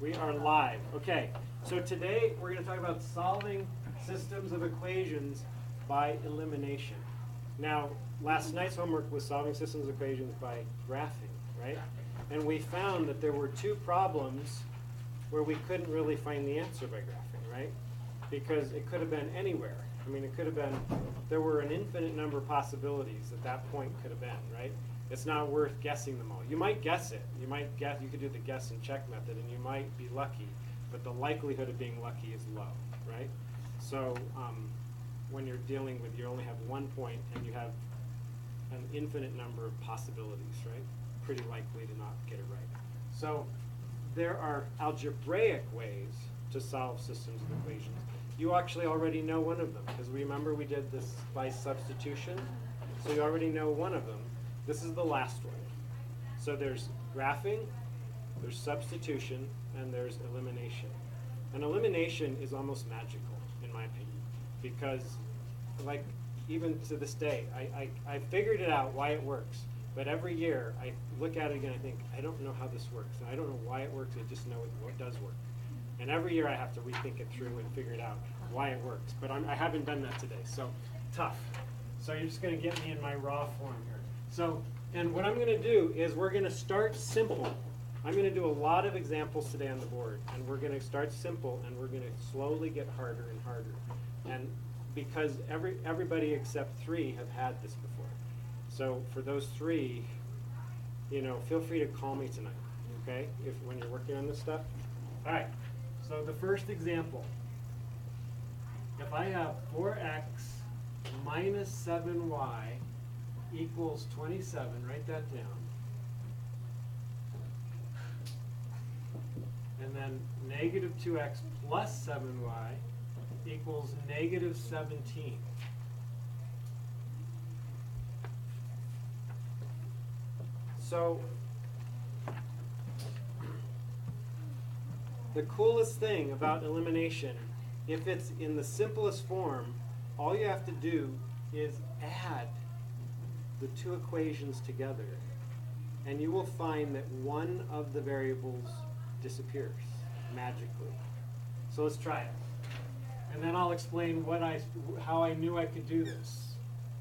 We are live. Okay, so today we're going to talk about solving systems of equations by elimination. Now, last night's homework was solving systems of equations by graphing, right? And we found that there were two problems where we couldn't really find the answer by graphing, right? Because it could have been anywhere. I mean, it could have been, there were an infinite number of possibilities that that point could have been, right? It's not worth guessing them all. You might guess it. You might guess, you could do the guess and check method and you might be lucky, but the likelihood of being lucky is low, right? So when you're dealing with, you only have one point and you have an infinite number of possibilities, right? Pretty likely to not get it right. So there are algebraic ways to solve systems of equations. You actually already know one of them, because remember we did this by substitution? So you already know one of them. This is the last one. So there's graphing, there's substitution, and there's elimination. And elimination is almost magical, in my opinion, because like even to this day, I figured it out why it works. But every year I look at it again and I think, I don't know how this works. And I don't know why it works, I just know it does work. And every year I have to rethink it through and figure it out why it works. But I haven't done that today, so tough. So you're just going to get me in my raw form here. So, and what I'm going to do is we're going to start simple. I'm going to do a lot of examples today on the board. And we're going to start simple and we're going to slowly get harder and harder. And because everybody except 3 have had this before. So for those 3, you know, feel free to call me tonight, okay, when you're working on this stuff. All right, so the first example. If I have 4x minus 7y equals 27, write that down. And then negative 2x plus 7y equals negative 17. So the coolest thing about elimination, if it's in the simplest form, all you have to do is add the 2 equations together, and you will find that one of the variables disappears magically. So let's try it. And then I'll explain how I knew I could do this.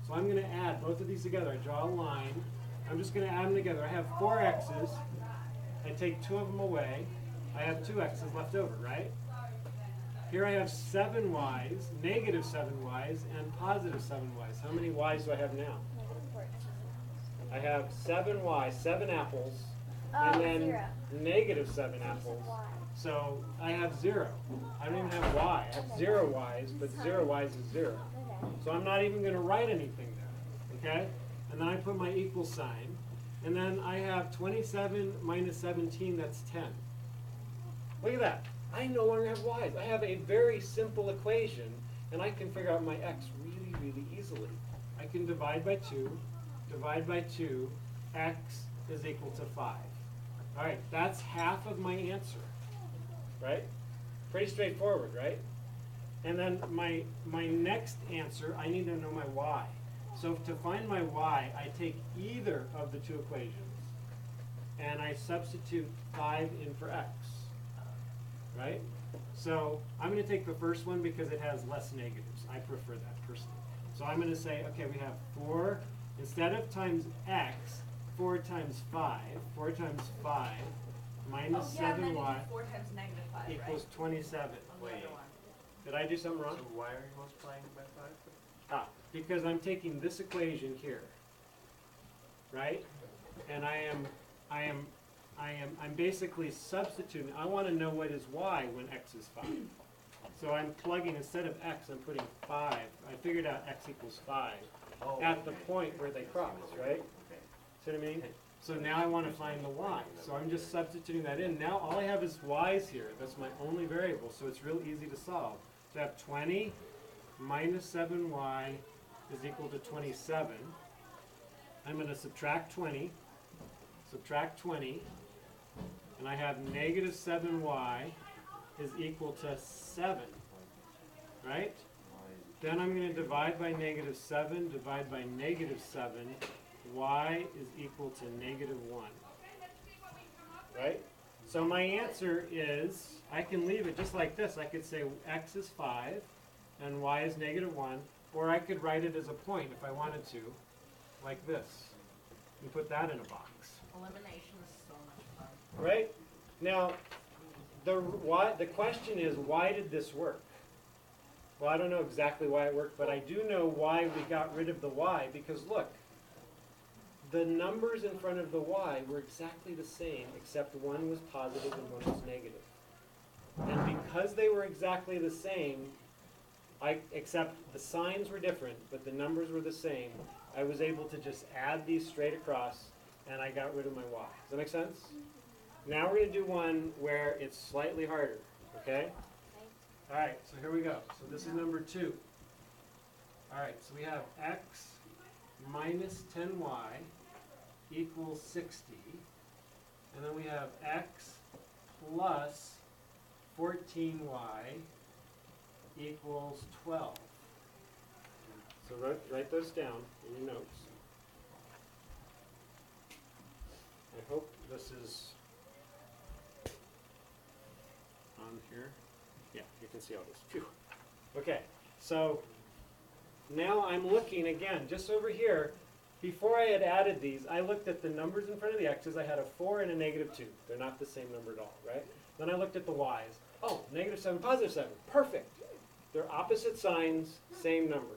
So I'm going to add both of these together. I draw a line. I'm just going to add them together. I have 4 x's. I take 2 of them away. I have 2 x's left over, right? Here I have 7 y's, negative 7 y's, and positive 7 y's. How many y's do I have now? I have 7 y's, 7 apples, and then negative 7 apples. So I have 0. I don't even have y. I have 0 y's, but 0 y's is 0. So I'm not even going to write anything there, okay? And then I put my equal sign. And then I have 27 minus 17, that's 10. Look at that. I no longer have y's. I have a very simple equation, and I can figure out my x really, really easily. I can divide by 2, x is equal to 5. All right, that's half of my answer, right? Pretty straightforward, right? And then my next answer, I need to know my y. So to find my y, I take either of the 2 equations, and I substitute 5 in for x. Right? So I'm going to take the first one because it has less negatives. I prefer that personally. So I'm going to say, okay, we have 4, instead of times x, 4 times 5 minus 7y 4 times negative 5, equals 27. Wait. Did I do something wrong? So why are you multiplying by 5? Because I'm taking this equation here, right? And I'm basically substituting. I want to know what is y when x is 5. So I'm plugging, instead of x, I'm putting 5. I figured out x equals 5 at the point where they cross, right? See what I mean? So now I want to find the y. So I'm just substituting that in. Now all I have is y's here. That's my only variable, so it's real easy to solve. So I have 20 minus 7y is equal to 27. I'm going to subtract 20, and I have negative 7y is equal to 7, right? Then I'm going to divide by negative 7, divide by negative 7. Y is equal to negative 1, right? So my answer is, I can leave it just like this. I could say x is 5 and y is -1, or I could write it as a point if I wanted to, like this, and put that in a box. Elimination is so much fun. Right? Now, the question is, why did this work? Well, I don't know exactly why it worked, but I do know why we got rid of the y, because look, the numbers in front of the y were exactly the same, except one was positive and one was negative. And because they were exactly the same, except the signs were different, but the numbers were the same, I was able to just add these straight across, and I got rid of my y. Does that make sense? Now we're going to do one where it's slightly harder, okay? All right, so here we go. So this is number 2. All right, so we have x minus 10y equals 60. And then we have x plus 14y equals 12. So write those down in your notes. I hope this is on here. Yeah, you can see all this. Phew. Okay, so now I'm looking again, just over here. Before I had added these, I looked at the numbers in front of the x's. I had a 4 and a -2. They're not the same number at all, right? Then I looked at the y's. Oh, -7, +7. Perfect. They're opposite signs, same number.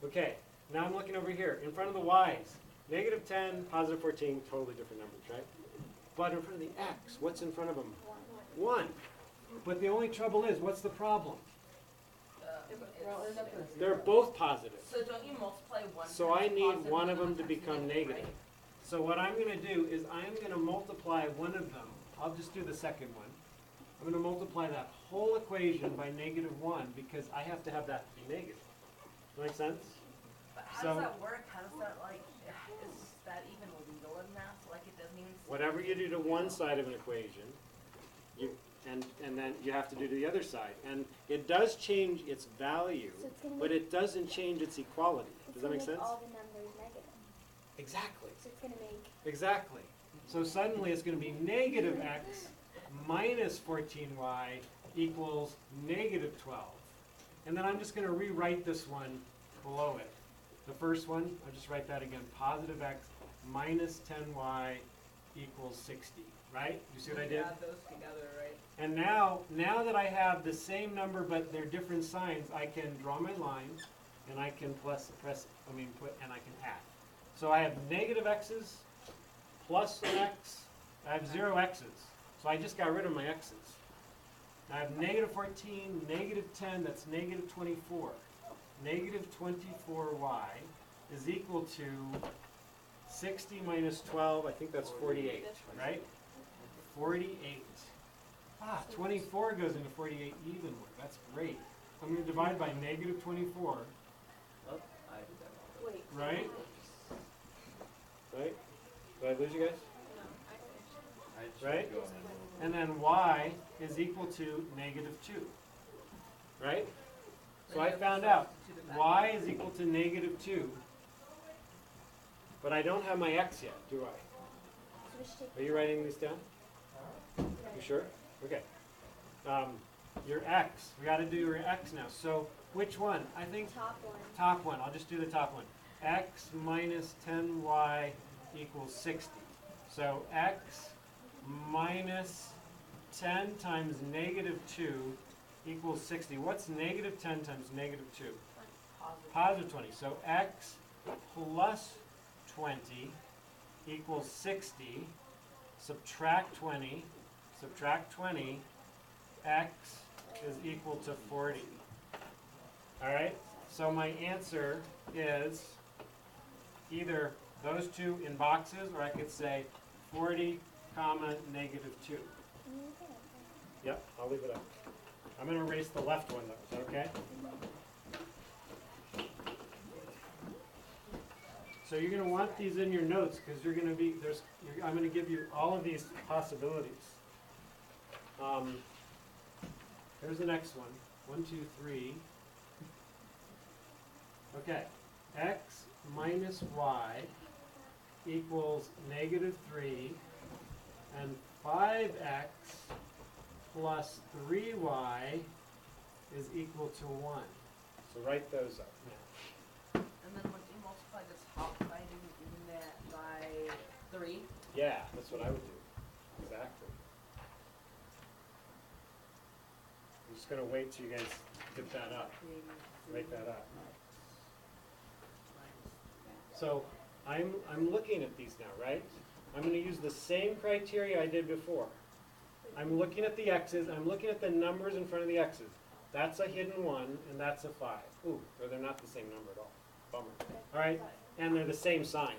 Okay, now I'm looking over here. In front of the y's, -10, +14, totally different numbers, right? But in front of the x, what's in front of them? 1. But the only trouble is, what's the problem? They're both positive. So don't you multiply one? So I times need positive one and of them to times become negative. right? So what I'm going to do is I'm going to multiply one of them. I'll just do the second one. I'm going to multiply that whole equation by -1 because I have to have that be negative. Does that make sense? But how So- does that work? How does that is that even legal in math? Like it doesn't even. Whatever you do to one side of an equation, and then you have to do to the other side. And it does change its value, So it's gonna but make, it doesn't change its equality. it's Does that gonna make make sense? all the numbers negative. Exactly. So it's gonna make Exactly. So suddenly it's going to be -x minus 14y equals -12. And then I'm just going to rewrite this one below it. The first one, I'll just write that again. Positive x minus 10y equals 60. Right? You see what I did? Add those together, right? And now that I have the same number but they're different signs, I can draw my line and I can put and I can add. So I have negative x's plus an x. I have 0 x's. So I just got rid of my x's. I have -14, -10, that's -24. -24y is equal to 60 minus 12, I think that's 48, right? 48. 24 goes into 48 evenly. That's great. I'm going to divide by -24, Oh, I did that wrong. wait. right? Right? Did I lose you guys? I just Right? go in and move. And then y is equal to -2, right? So I found out y is equal to -2, but I don't have my x yet, do I? So we should take Are you writing these down? You sure? Okay. Your x, we got to do your x now. So which one? I think top one. top one. I'll just do the top one. X minus 10y equals 60. So x minus 10 times -2 equals 60. What's -10 times -2? Positive 20. So x plus 20 equals 60. Subtract 20. Subtract 20. X is equal to 40. All right? So my answer is either those two in boxes, or I could say 40, comma, -2. Yep, I'll leave it up. I'm going to erase the left one, though. Is that okay? So you're going to want these in your notes because you're going to be I'm going to give you all of these possibilities. Here's the next one. 1, 2, 3. Okay. X minus y equals -3 and 5x plus 3y is equal to 1. So write those up now. And then once you multiply this top by doing that by 3. Yeah, that's what I would do. Exactly. I'm just going to wait till you guys get that up. Write that up. So I'm looking at these now, right? I'm going to use the same criteria I did before. I'm looking at the x's. I'm looking at the numbers in front of the x's. That's a hidden 1, and that's a 5. Ooh, or they're not the same number at all. Bummer. All right, and they're the same sign.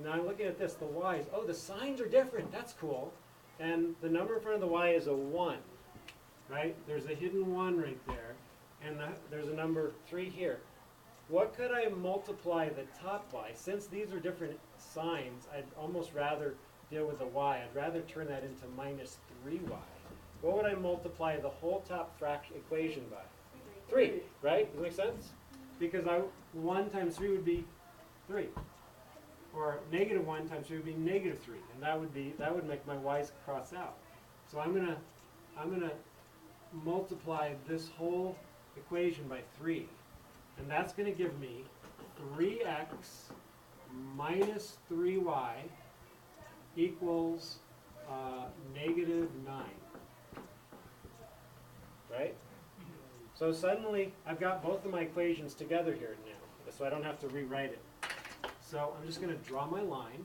Now I'm looking at this, the y's. Oh, the signs are different. That's cool. And the number in front of the y is a 1, right? There's a hidden 1 right there, and there's a number 3 here. What could I multiply the top by? Since these are different signs, I'd almost rather deal with the y. I'd rather turn that into minus 3y. What would I multiply the whole top fraction equation by? 3, right? Does that make sense? Because 1 times 3 would be 3. Or negative 1 times 3 would be negative 3. And that would make my y's cross out. So I'm gonna multiply this whole equation by 3. And that's going to give me 3x minus 3y equals negative 9. Right? So suddenly I've got both of my equations together here now, so I don't have to rewrite it. So I'm just going to draw my line,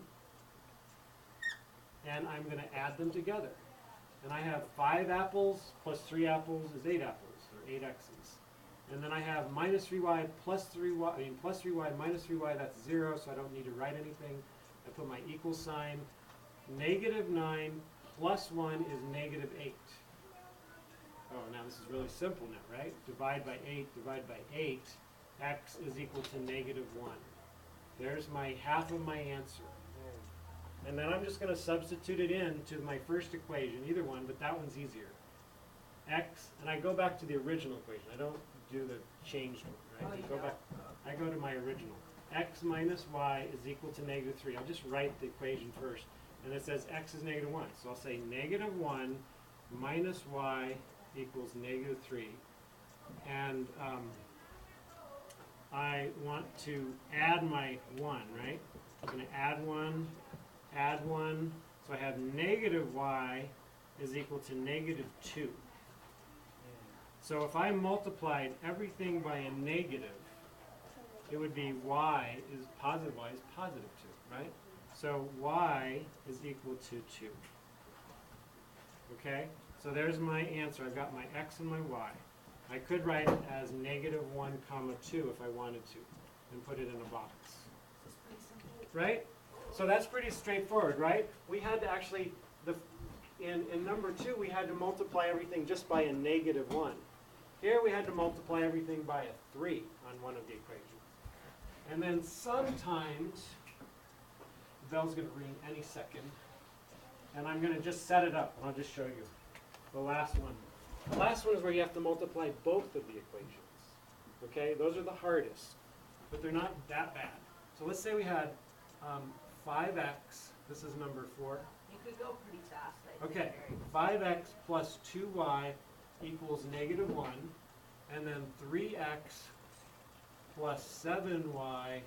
and I'm going to add them together. And I have 5 apples plus 3 apples is 8 apples, or 8 x's. And then I have minus 3y plus 3y, plus 3y minus 3y, that's 0, so I don't need to write anything. I put my equal sign. Negative 9 plus 1 is negative 8. Oh, now this is really simple now, right? Divide by 8, divide by 8. X is equal to negative 1. There's my half of my answer. And then I'm just going to substitute it in to my first equation, either one, but that one's easier. X, and I go back to the original equation. I don't do the changed one, right? I go to my original. X minus y is equal to negative 3. I'll just write the equation first. And it says x is negative 1. So I'll say negative 1 minus y equals negative 3. And I want to add my 1, right? I'm going to add 1. So I have negative y is equal to negative 2. So if I multiplied everything by a negative, it would be y is positive 2, right? So y is equal to 2. Okay? So there's my answer. I've got my x and my y. I could write it as negative 1 comma 2 if I wanted to, and put it in a box. Right? So that's pretty straightforward, right? We had to actually, in number 2, we had to multiply everything just by a negative 1. Here we had to multiply everything by a 3 on one of the equations. And then sometimes, the bell's going to ring any second, and I'm going to just set it up, and I'll just show you. The last one. The last one is where you have to multiply both of the equations. Okay? Those are the hardest, but they're not that bad. So let's say we had 5x, this is number 4. You could go pretty fast, I think. Okay, 5x plus 2y equals negative 1, and then 3x plus 7y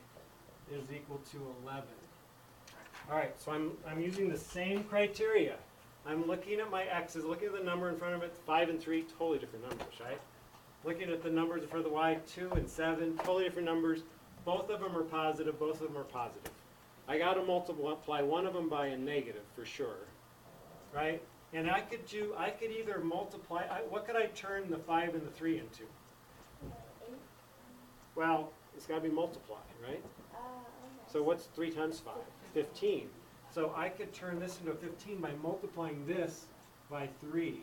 is equal to 11. All right, so I'm using the same criteria. I'm looking at my x's, looking at the number in front of it, 5 and 3, totally different numbers, right? Looking at the numbers in front of the y, 2 and 7, totally different numbers. Both of them are positive, both of them are positive. I got to multiply one of them by a negative for sure, right? And I could either multiply, what could I turn the 5 and the 3 into? 8. Well, it's got to be multiplied, right? So what's 3 times 5? 15. So I could turn this into a 15 by multiplying this by 3,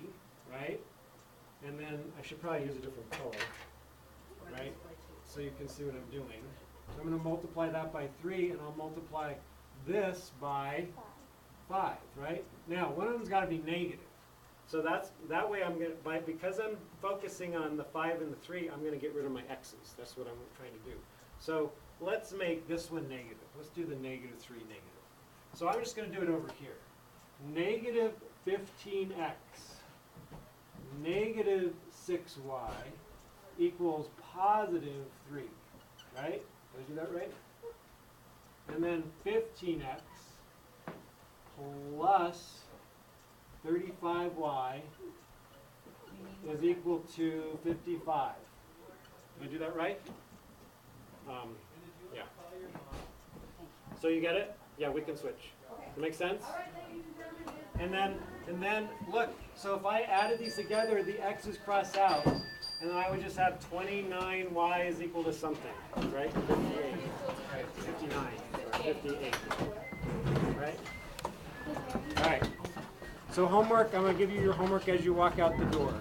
right? And then I should probably use a different color, right? So you can see what I'm doing. So I'm going to multiply that by 3, and I'll multiply this by 5, right? Now, one of them's got to be negative. So that way I'm going to, because I'm focusing on the 5 and the 3, I'm going to get rid of my x's. That's what I'm trying to do. So let's make this one negative. Let's do the negative 3 negative. So I'm just going to do it over here. Negative 15x negative 6y equals positive 3, right? Did I do that right? And then 15x plus 35y is equal to 55. Did I do that right? Yeah. So you get it? Yeah, we can switch. Does that make sense? And then look, so if I added these together, the x's cross out, and then I would just have 29y is equal to something, right? 58. Right, 59. Or 58. Right? All right. So homework, I'm going to give you your homework as you walk out the door.